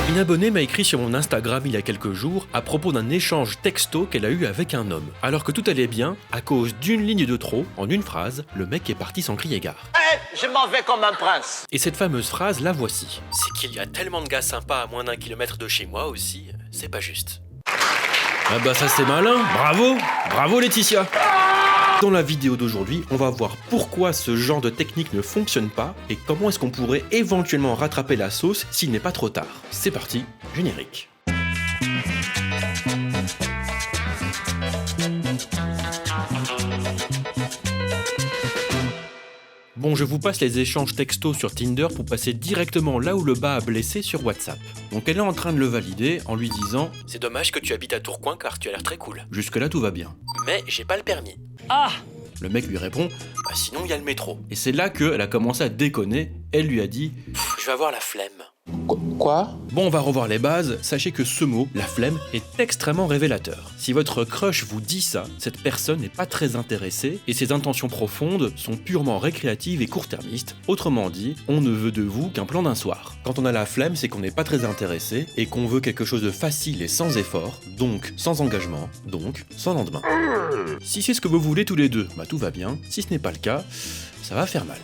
Une abonnée m'a écrit sur mon Instagram il y a quelques jours à propos d'un échange texto qu'elle a eu avec un homme. Alors que tout allait bien, à cause d'une ligne de trop, en une phrase, le mec est parti sans crier gare. Je m'en vais comme un prince. Et cette fameuse phrase, la voici. C'est qu'il y a tellement de gars sympas à moins d'1 kilomètre de chez moi aussi, c'est pas juste. Ah bah ça c'est malin, bravo Laetitia. Dans la vidéo d'aujourd'hui, on va voir pourquoi ce genre de technique ne fonctionne pas et comment est-ce qu'on pourrait éventuellement rattraper la sauce s'il n'est pas trop tard. C'est parti, générique. Bon, je vous passe les échanges textos sur Tinder pour passer directement là où le bas a blessé sur WhatsApp. Donc elle est en train de le valider en lui disant « C'est dommage que tu habites à Tourcoing car tu as l'air très cool. Jusque là tout va bien. Mais j'ai pas le permis. » Ah ! Le mec lui répond « Bah sinon il y a le métro. » Et c'est là qu'elle a commencé à déconner. Elle lui a dit « Je vais avoir la flemme. » Quoi ? Bon, on va revoir les bases. Sachez que ce mot, la flemme, est extrêmement révélateur. Si votre crush vous dit ça, cette personne n'est pas très intéressée et ses intentions profondes sont purement récréatives et court-termistes. Autrement dit, on ne veut de vous qu'un plan d'un soir. Quand on a la flemme, c'est qu'on n'est pas très intéressé et qu'on veut quelque chose de facile et sans effort, donc sans engagement, donc sans lendemain. Si c'est ce que vous voulez tous les deux, bah tout va bien. Si ce n'est pas le cas, ça va faire mal.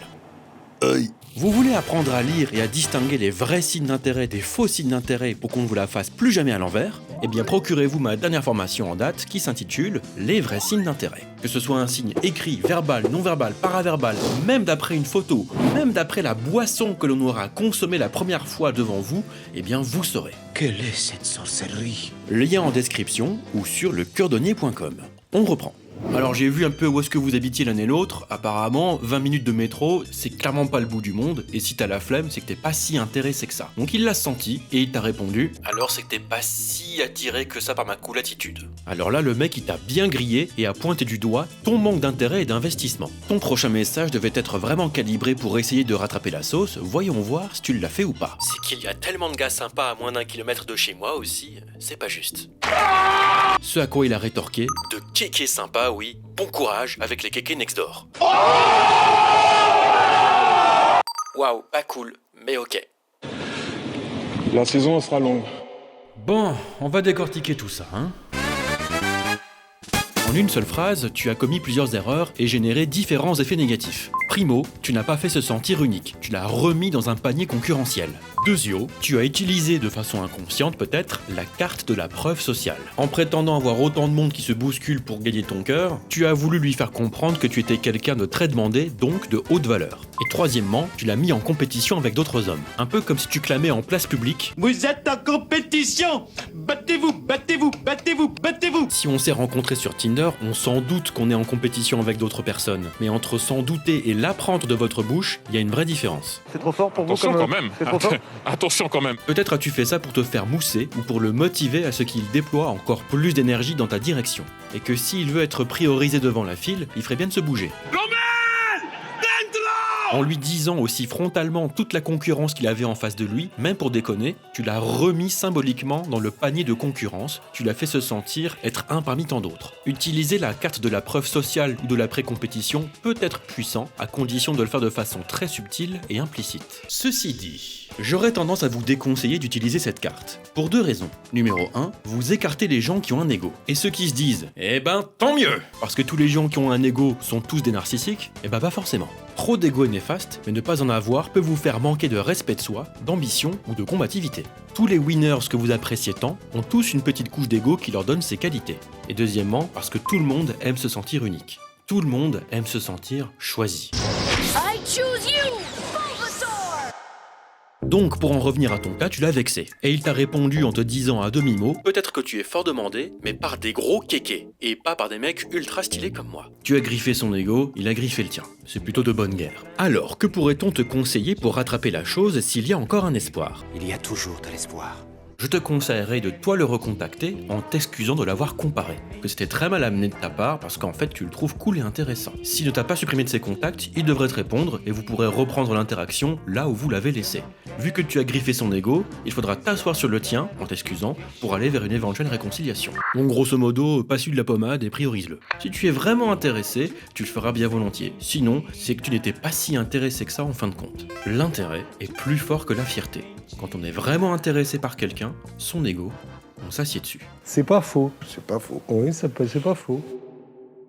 Vous voulez apprendre à lire et à distinguer les vrais signes d'intérêt des faux signes d'intérêt pour qu'on ne vous la fasse plus jamais à l'envers ? Eh bien procurez-vous ma dernière formation en date qui s'intitule « Les vrais signes d'intérêt ». Que ce soit un signe écrit, verbal, non-verbal, paraverbal, même d'après une photo, même d'après la boisson que l'on aura consommée la première fois devant vous, eh bien vous saurez. Quelle est cette sorcellerie ? Lien en description ou sur lecœurdonnier.com. On reprend. Alors j'ai vu un peu où est-ce que vous habitiez l'un et l'autre, apparemment 20 minutes de métro, c'est clairement pas le bout du monde, et si t'as la flemme, c'est que t'es pas si intéressé que ça. Donc il l'a senti, et il t'a répondu « Alors c'est que t'es pas si attiré que ça par ma cool attitude. » Alors là le mec il t'a bien grillé, et a pointé du doigt ton manque d'intérêt et d'investissement. Ton prochain message devait être vraiment calibré pour essayer de rattraper la sauce, voyons voir si tu l'as fait ou pas. C'est qu'il y a tellement de gars sympas à moins d'1 kilomètre de chez moi aussi, c'est pas juste. Ce à quoi il a rétorqué « De kéké sympa, oui, bon courage avec les kékés next door. » Waouh, pas cool, mais ok. La saison sera longue. Bon, on va décortiquer tout ça, hein. En une seule phrase, tu as commis plusieurs erreurs et généré différents effets négatifs. Primo, tu n'as pas fait se sentir unique, tu l'as remis dans un panier concurrentiel. Deuxio, tu as utilisé de façon inconsciente peut-être la carte de la preuve sociale. En prétendant avoir autant de monde qui se bouscule pour gagner ton cœur, tu as voulu lui faire comprendre que tu étais quelqu'un de très demandé, donc de haute valeur. Et troisièmement, tu l'as mis en compétition avec d'autres hommes. Un peu comme si tu clamais en place publique « Vous êtes en compétition! Battez-vous, battez-vous, battez-vous, battez-vous !» Si on s'est rencontrés sur Tinder, on s'en doute qu'on est en compétition avec d'autres personnes. Mais entre s'en douter et l'apprendre de votre bouche, il y a une vraie différence. C'est trop fort pour vous Attention comme... quand même. C'est trop fort. Attention quand même. Peut-être as-tu fait ça pour te faire mousser ou pour le motiver à ce qu'il déploie encore plus d'énergie dans ta direction. Et que s'il veut être priorisé devant la file, il ferait bien de se bouger. En lui disant aussi frontalement toute la concurrence qu'il avait en face de lui, même pour déconner, tu l'as remis symboliquement dans le panier de concurrence, tu l'as fait se sentir être un parmi tant d'autres. Utiliser la carte de la preuve sociale ou de la pré-compétition peut être puissant, à condition de le faire de façon très subtile et implicite. Ceci dit, j'aurais tendance à vous déconseiller d'utiliser cette carte, pour deux raisons. Numéro 1, vous écartez les gens qui ont un ego. Et ceux qui se disent « Eh ben, tant mieux !» Parce que tous les gens qui ont un ego sont tous des narcissiques, eh ben pas forcément. Trop d'ego est néfaste, mais ne pas en avoir peut vous faire manquer de respect de soi, d'ambition ou de combativité. Tous les winners que vous appréciez tant ont tous une petite couche d'ego qui leur donne ses qualités. Et deuxièmement, parce que tout le monde aime se sentir unique. Tout le monde aime se sentir choisi. I choose you, Bulbasaur! Donc, pour en revenir à ton cas, tu l'as vexé. Et il t'a répondu en te disant à demi-mot « Peut-être que tu es fort demandé, mais par des gros kékés, et pas par des mecs ultra stylés comme moi. » Tu as griffé son ego, il a griffé le tien. C'est plutôt de bonne guerre. Alors, que pourrait-on te conseiller pour rattraper la chose s'il y a encore un espoir ? Il y a toujours de l'espoir. je te conseillerais de toi le recontacter en t'excusant de l'avoir comparé. Que c'était très mal amené de ta part parce qu'en fait tu le trouves cool et intéressant. S'il ne t'a pas supprimé de ses contacts, il devrait te répondre et vous pourrez reprendre l'interaction là où vous l'avez laissé. Vu que tu as griffé son ego, il faudra t'asseoir sur le tien, en t'excusant, pour aller vers une éventuelle réconciliation. Donc grosso modo, passe lui de la pommade et priorise-le. Si tu es vraiment intéressé, tu le feras bien volontiers. Sinon, c'est que tu n'étais pas si intéressé que ça en fin de compte. L'intérêt est plus fort que la fierté. Quand on est vraiment intéressé par quelqu'un, son ego, on s'assied dessus. C'est pas faux. C'est pas faux. Oui, c'est pas faux.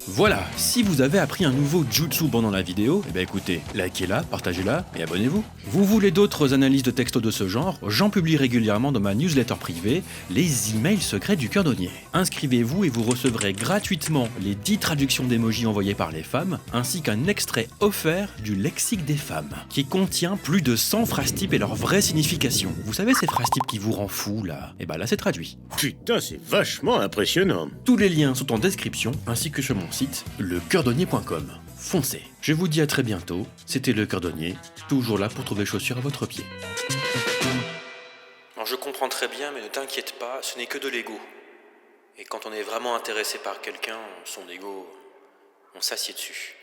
Voilà, si vous avez appris un nouveau jutsu pendant la vidéo, eh ben écoutez, likez-la, partagez-la et abonnez-vous. Vous voulez d'autres analyses de textos de ce genre? J'en publie régulièrement dans ma newsletter privée, les emails secrets du cordonnier. Inscrivez-vous et vous recevrez gratuitement les 10 traductions d'emojis envoyées par les femmes, ainsi qu'un extrait offert du lexique des femmes, qui contient plus de 100 phrases types et leur vraie signification. Vous savez ces phrases types qui vous rend fou là? Et ben là c'est traduit. Putain, c'est vachement impressionnant. Tous les liens sont en description, ainsi que sur mon site, lecordonnier.com. Foncez. Je vous dis à très bientôt, c'était Le Cordonnier, toujours là pour trouver chaussures à votre pied. Je comprends très bien, mais ne t'inquiète pas, ce n'est que de l'ego. Et quand on est vraiment intéressé par quelqu'un, son ego, on s'assied dessus.